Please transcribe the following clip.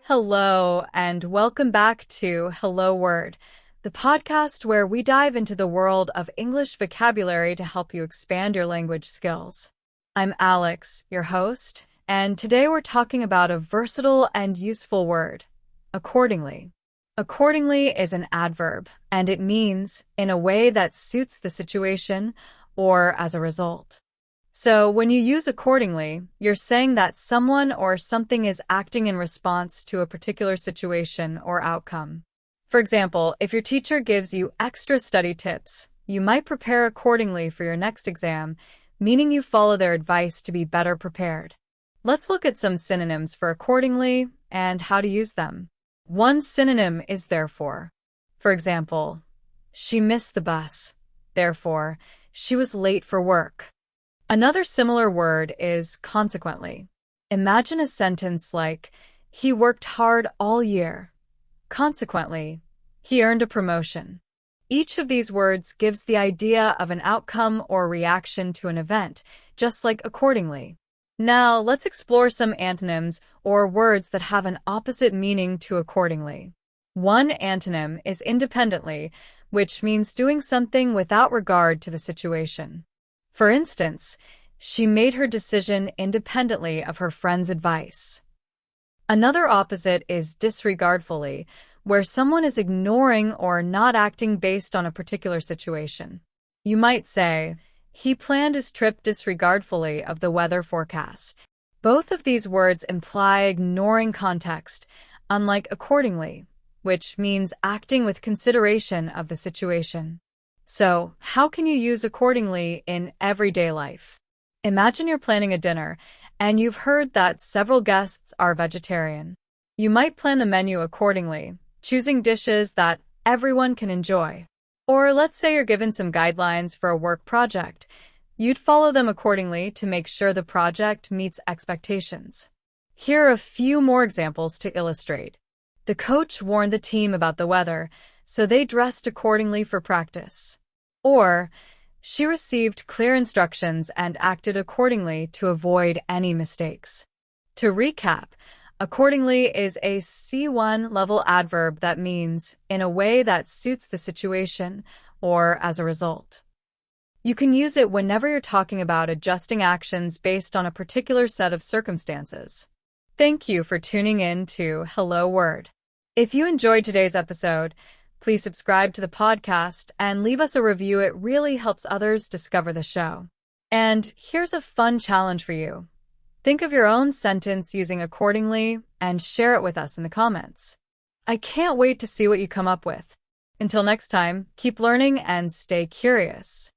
Hello, and welcome back to Hello Word, the podcast where we dive into the world of English vocabulary to help you expand your language skills. I'm Alex, your host, and today we're talking about a versatile and useful word, accordingly. Accordingly is an adverb, and it means in a way that suits the situation or as a result. So when you use accordingly, you're saying that someone or something is acting in response to a particular situation or outcome. For example, if your teacher gives you extra study tips, you might prepare accordingly for your next exam, meaning you follow their advice to be better prepared. Let's look at some synonyms for accordingly and how to use them. One synonym is therefore. For example, she missed the bus. Therefore, she was late for work. Another similar word is consequently. Imagine a sentence like, he worked hard all year. Consequently, he earned a promotion. Each of these words gives the idea of an outcome or reaction to an event, just like accordingly. Now, let's explore some antonyms or words that have an opposite meaning to accordingly. One antonym is independently, which means doing something without regard to the situation. For instance, she made her decision independently of her friend's advice. Another opposite is disregardfully, where someone is ignoring or not acting based on a particular situation. You might say, he planned his trip disregardfully of the weather forecast. Both of these words imply ignoring context, unlike accordingly, which means acting with consideration of the situation. So, how can you use accordingly in everyday life? Imagine you're planning a dinner, and you've heard that several guests are vegetarian. You might plan the menu accordingly, choosing dishes that everyone can enjoy. Or let's say you're given some guidelines for a work project. You'd follow them accordingly to make sure the project meets expectations. Here are a few more examples to illustrate. The coach warned the team about the weather, so they dressed accordingly for practice. Or, she received clear instructions and acted accordingly to avoid any mistakes. To recap, accordingly is a C1 level adverb that means in a way that suits the situation or as a result. You can use it whenever you're talking about adjusting actions based on a particular set of circumstances. Thank you for tuning in to Hello Word. If you enjoyed today's episode, please subscribe to the podcast and leave us a review. It really helps others discover the show. And here's a fun challenge for you. Think of your own sentence using accordingly and share it with us in the comments. I can't wait to see what you come up with. Until next time, keep learning and stay curious.